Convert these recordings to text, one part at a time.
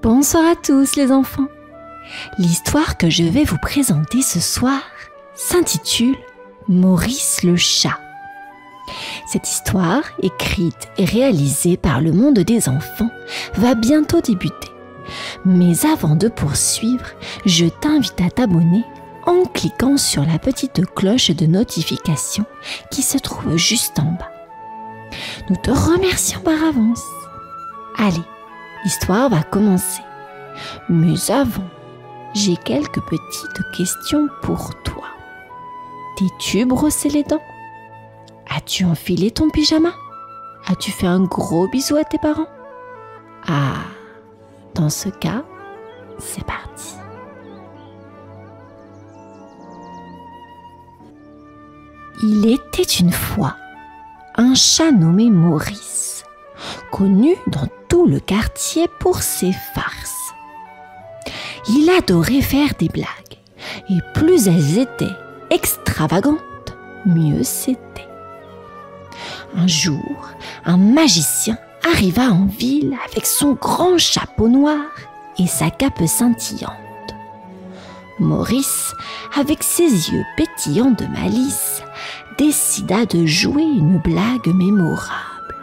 Bonsoir à tous les enfants. L'histoire que je vais vous présenter ce soir s'intitule Maurice le chat. Cette histoire, écrite et réalisée par le monde des enfants, va bientôt débuter. Mais avant de poursuivre, je t'invite à t'abonner en cliquant sur la petite cloche de notification qui se trouve juste en bas. Nous te remercions par avance. Allez, l'histoire va commencer. Mais avant, j'ai quelques petites questions pour toi. T'es-tu brossé les dents? As-tu enfilé ton pyjama? As-tu fait un gros bisou à tes parents? Ah, dans ce cas, c'est parti. Il était une fois un chat nommé Maurice, connu dans tout le quartier pour ses farces. Il adorait faire des blagues, et plus elles étaient extravagantes, mieux c'était. Un jour, un magicien arriva en ville avec son grand chapeau noir et sa cape scintillante. Maurice, avec ses yeux pétillants de malice, décida de jouer une blague mémorable.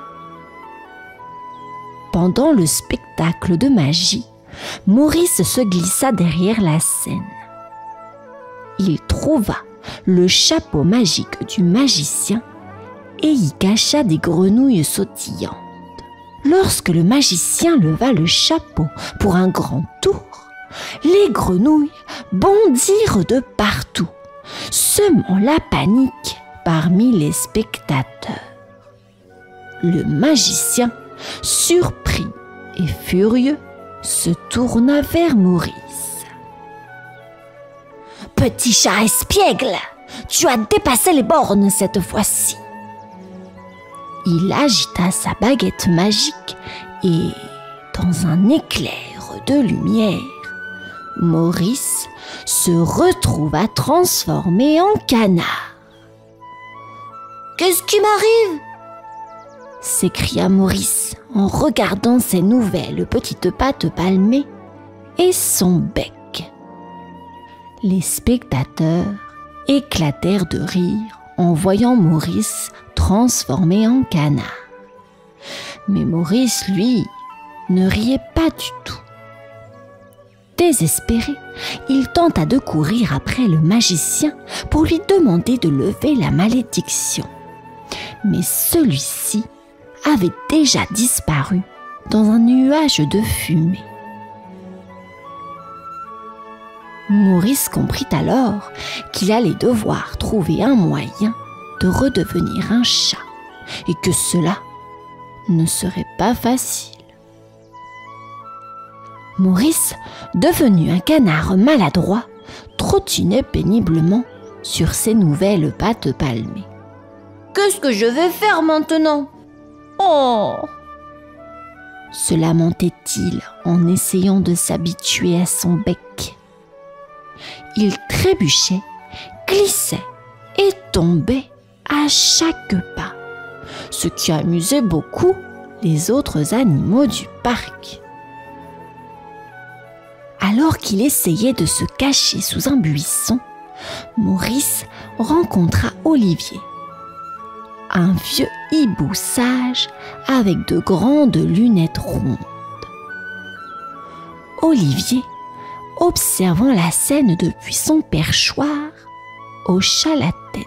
Pendant le spectacle de magie, Maurice se glissa derrière la scène. Il trouva le chapeau magique du magicien et y cacha des grenouilles sautillantes. Lorsque le magicien leva le chapeau pour un grand tour, les grenouilles bondirent de partout, semant la panique parmi les spectateurs. Le magicien, surpris et furieux, se tourna vers Maurice. « Petit chat espiègle, tu as dépassé les bornes cette fois-ci. » Il agita sa baguette magique et, dans un éclair de lumière, Maurice se retrouva transformé en canard. « Qu'est-ce qui m'arrive ?» s'écria Maurice en regardant ses nouvelles petites pattes palmées et son bec. Les spectateurs éclatèrent de rire en voyant Maurice transformé en canard. Mais Maurice, lui, ne riait pas du tout. Désespéré, il tenta de courir après le magicien pour lui demander de lever la malédiction. Mais celui-ci avait déjà disparu dans un nuage de fumée. Maurice comprit alors qu'il allait devoir trouver un moyen de redevenir un chat et que cela ne serait pas facile. Maurice, devenu un canard maladroit, trottinait péniblement sur ses nouvelles pattes palmées. « Qu'est-ce que je vais faire maintenant ? Oh !» se lamentait-il en essayant de s'habituer à son bec. Il trébuchait, glissait et tombait à chaque pas, ce qui amusait beaucoup les autres animaux du parc. Alors qu'il essayait de se cacher sous un buisson, Maurice rencontra Olivier, un vieux hibou sage avec de grandes lunettes rondes. Olivier, observant la scène depuis son perchoir, hocha la tête.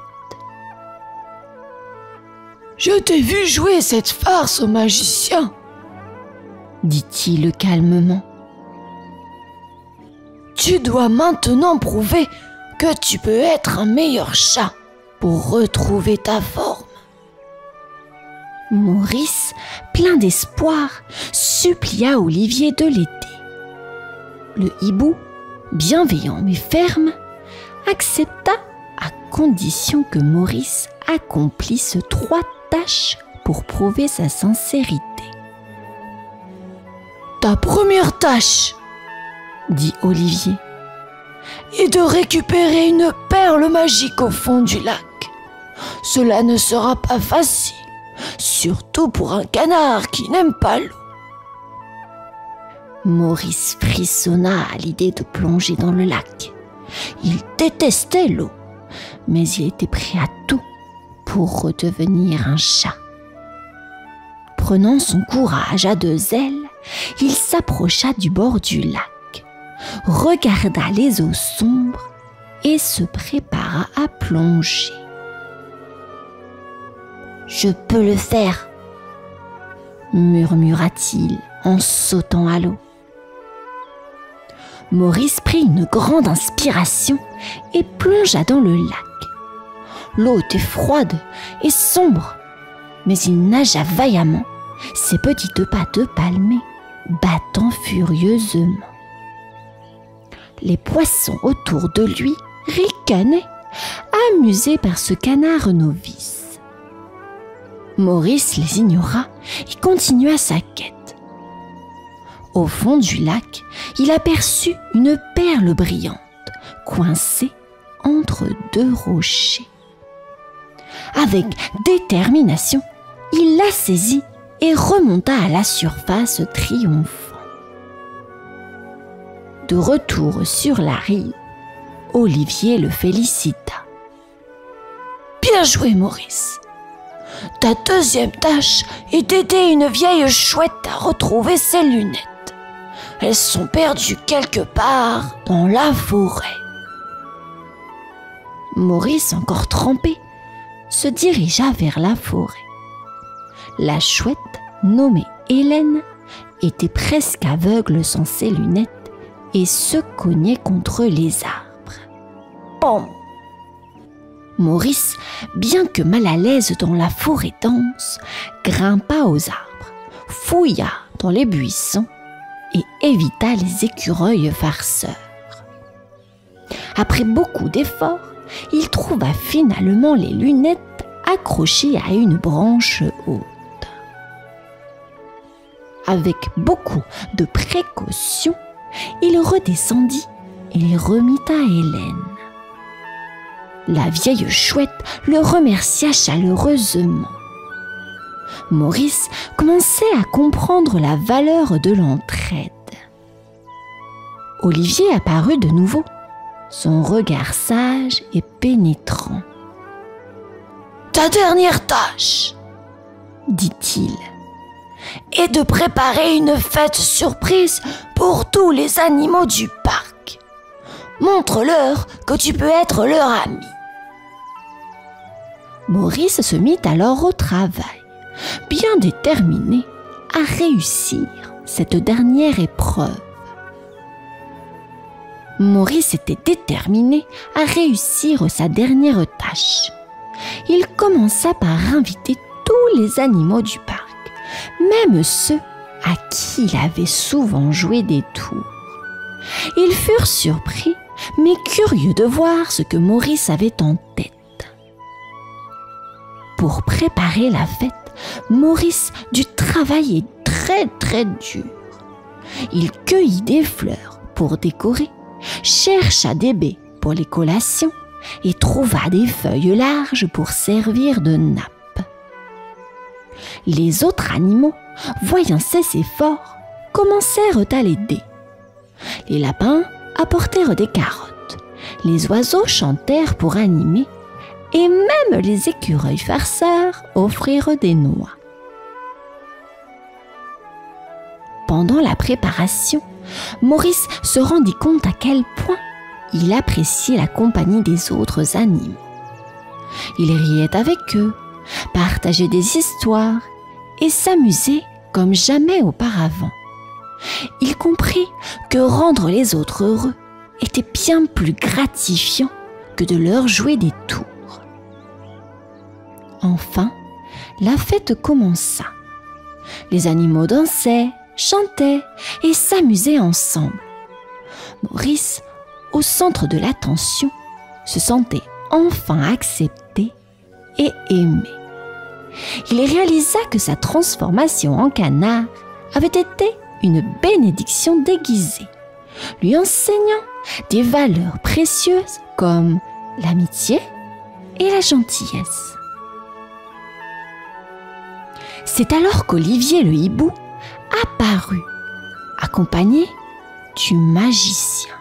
« Je t'ai vu jouer cette farce au magicien, » dit-il calmement. « Tu dois maintenant prouver que tu peux être un meilleur chat pour retrouver ta forme. » Maurice, plein d'espoir, supplia Olivier de l'aider. Le hibou, bienveillant mais ferme, accepta à condition que Maurice accomplisse 3 tâches pour prouver sa sincérité. « Ta première tâche, » dit Olivier, « est de récupérer une perle magique au fond du lac. Cela ne sera pas facile, surtout pour un canard qui n'aime pas l'eau. » Maurice frissonna à l'idée de plonger dans le lac. Il détestait l'eau, mais il était prêt à tout pour redevenir un chat. Prenant son courage à deux ailes, il s'approcha du bord du lac, regarda les eaux sombres et se prépara à plonger. « Je peux le faire !» murmura-t-il en sautant à l'eau. Maurice prit une grande inspiration et plongea dans le lac. L'eau était froide et sombre, mais il nagea vaillamment, ses petites pattes palmées battant furieusement. Les poissons autour de lui ricanaient, amusés par ce canard novice. Maurice les ignora et continua sa quête. Au fond du lac, il aperçut une perle brillante, coincée entre deux rochers. Avec détermination, il la saisit et remonta à la surface triomphant. De retour sur la rive, Olivier le félicita. « Bien joué, Maurice! Ta deuxième tâche est d'aider une vieille chouette à retrouver ses lunettes. Elles sont perdues quelque part dans la forêt. » Maurice, encore trempé, se dirigea vers la forêt. La chouette, nommée Hélène, était presque aveugle sans ses lunettes et se cognait contre les arbres. Bam! Maurice, bien que mal à l'aise dans la forêt dense, grimpa aux arbres, fouilla dans les buissons et évita les écureuils farceurs. Après beaucoup d'efforts, il trouva finalement les lunettes accrochées à une branche haute. Avec beaucoup de précaution, il redescendit et les remit à Hélène. La vieille chouette le remercia chaleureusement. Maurice commençait à comprendre la valeur de l'entraide. Olivier apparut de nouveau, son regard sage et pénétrant. « Ta dernière tâche, dit-il, est de préparer une fête surprise pour tous les animaux du parc. Montre-leur que tu peux être leur ami. » Maurice se mit alors au travail, bien déterminé à réussir cette dernière épreuve. Maurice était déterminé à réussir sa dernière tâche. Il commença par inviter tous les animaux du parc, même ceux à qui il avait souvent joué des tours. Ils furent surpris, mais curieux de voir ce que Maurice avait en tête. Pour préparer la fête, Maurice dut travailler très dur. Il cueillit des fleurs pour décorer, chercha des baies pour les collations et trouva des feuilles larges pour servir de nappe. Les autres animaux, voyant ses efforts, commencèrent à l'aider. Les lapins apportèrent des carottes, les oiseaux chantèrent pour animer, et même les écureuils farceurs offrirent des noix. Pendant la préparation, Maurice se rendit compte à quel point il appréciait la compagnie des autres animaux. Il riait avec eux, partageait des histoires et s'amusait comme jamais auparavant. Il comprit que rendre les autres heureux était bien plus gratifiant que de leur jouer des tours. Enfin, la fête commença. Les animaux dansaient, chantaient et s'amusaient ensemble. Maurice, au centre de l'attention, se sentait enfin accepté et aimé. Il réalisa que sa transformation en canard avait été une bénédiction déguisée, lui enseignant des valeurs précieuses comme l'amitié et la gentillesse. C'est alors qu'Olivier le hibou apparut, accompagné du magicien.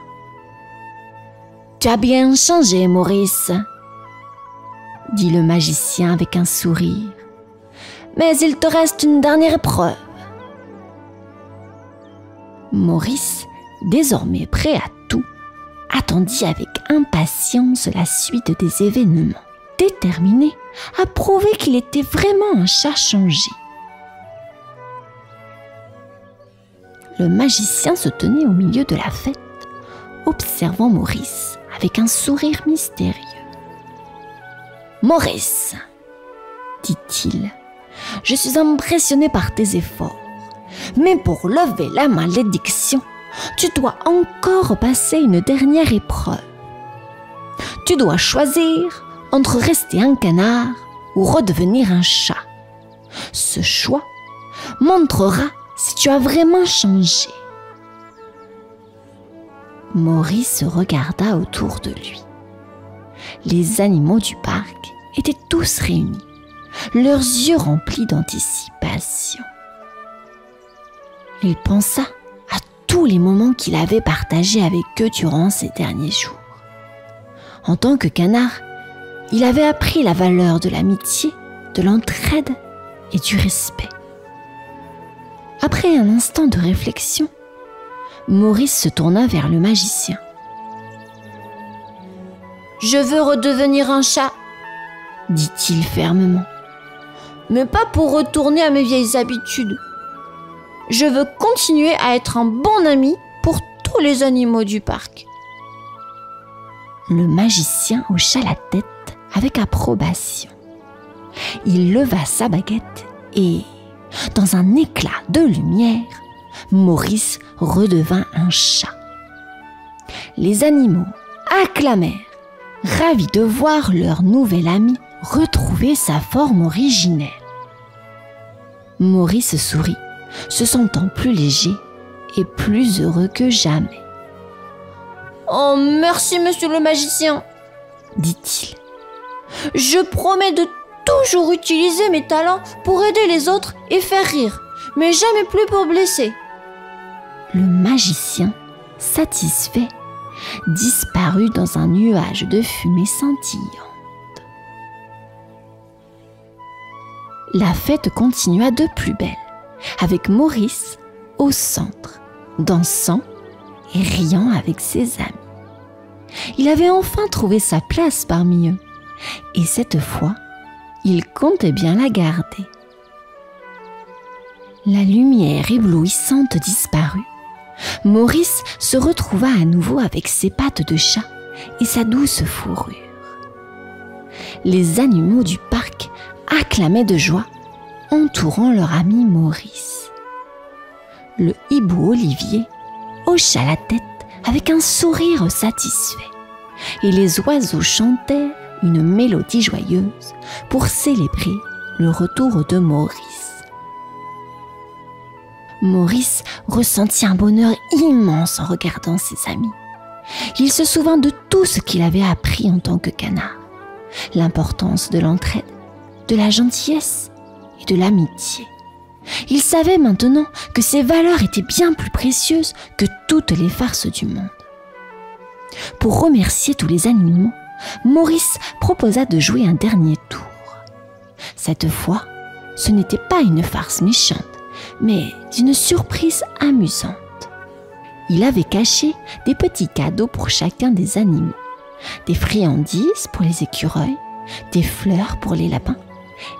« Tu as bien changé, Maurice, » dit le magicien avec un sourire. « Mais il te reste une dernière épreuve. » Maurice, désormais prêt à tout, attendit avec impatience la suite des événements, déterminé à prouver qu'il était vraiment un chat changé. Le magicien se tenait au milieu de la fête, observant Maurice avec un sourire mystérieux. « Maurice, dit-il, je suis impressionné par tes efforts, mais pour lever la malédiction, tu dois encore passer une dernière épreuve. Tu dois choisir entre rester un canard ou redevenir un chat. Ce choix montrera si tu as vraiment changé. » Maurice regarda autour de lui. Les animaux du parc étaient tous réunis, leurs yeux remplis d'anticipation. Il pensa à tous les moments qu'il avait partagés avec eux durant ces derniers jours. En tant que canard, il avait appris la valeur de l'amitié, de l'entraide et du respect. Après un instant de réflexion, Maurice se tourna vers le magicien. « Je veux redevenir un chat, » dit-il fermement, « mais pas pour retourner à mes vieilles habitudes. Je veux continuer à être un bon ami pour tous les animaux du parc. » Le magicien hocha la tête avec approbation. Il leva sa baguette et, dans un éclat de lumière, Maurice redevint un chat. Les animaux acclamèrent, ravis de voir leur nouvel ami retrouver sa forme originelle. Maurice sourit, se sentant plus léger et plus heureux que jamais. « Oh, merci, monsieur le magicien, » dit-il. « Je promets de toujours utiliser mes talents pour aider les autres et faire rire, mais jamais plus pour blesser. » Le magicien, satisfait, disparut dans un nuage de fumée scintillante. La fête continua de plus belle, avec Maurice au centre, dansant et riant avec ses amis. Il avait enfin trouvé sa place parmi eux, et cette fois, il comptait bien la garder. La lumière éblouissante disparut. Maurice se retrouva à nouveau avec ses pattes de chat et sa douce fourrure. Les animaux du parc acclamaient de joie, entourant leur ami Maurice. Le hibou Olivier hocha la tête avec un sourire satisfait, et les oiseaux chantèrent une mélodie joyeuse pour célébrer le retour de Maurice. Maurice ressentit un bonheur immense en regardant ses amis. Il se souvint de tout ce qu'il avait appris en tant que canard, l'importance de l'entraide, de la gentillesse et de l'amitié. Il savait maintenant que ces valeurs étaient bien plus précieuses que toutes les farces du monde. Pour remercier tous les animaux, Maurice proposa de jouer un dernier tour. Cette fois, ce n'était pas une farce méchante, mais d'une surprise amusante. Il avait caché des petits cadeaux pour chacun des animaux, des friandises pour les écureuils, des fleurs pour les lapins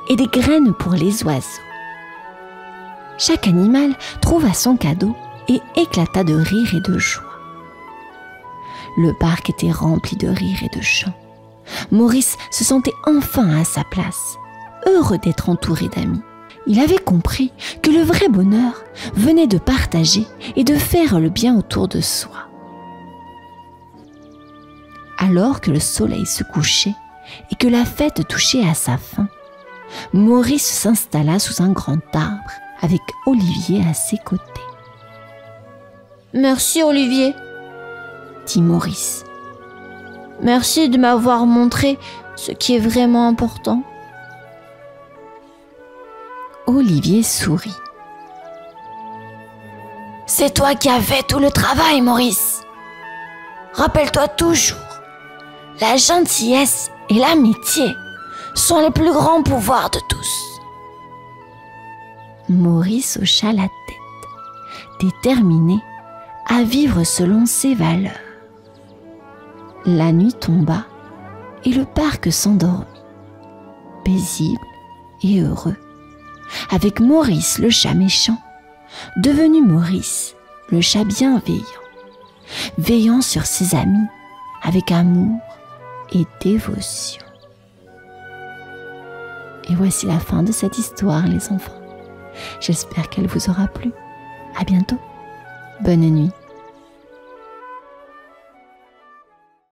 et des graines pour les oiseaux. Chaque animal trouva son cadeau et éclata de rire et de joie. Le parc était rempli de rire et de chants. Maurice se sentait enfin à sa place, heureux d'être entouré d'amis. Il avait compris que le vrai bonheur venait de partager et de faire le bien autour de soi. Alors que le soleil se couchait et que la fête touchait à sa fin, Maurice s'installa sous un grand arbre avec Olivier à ses côtés. « Merci Olivier, » dit Maurice. « Merci de m'avoir montré ce qui est vraiment important. » Olivier sourit. « C'est toi qui as fait tout le travail, Maurice. Rappelle-toi toujours, la gentillesse et l'amitié sont les plus grands pouvoirs de tous. Maurice hocha la tête, déterminé à vivre selon ses valeurs. La nuit tomba et le parc s'endormit, paisible et heureux, avec Maurice le chat méchant, devenu Maurice le chat bienveillant, veillant sur ses amis avec amour et dévotion. Et voici la fin de cette histoire, les enfants. J'espère qu'elle vous aura plu. À bientôt. Bonne nuit.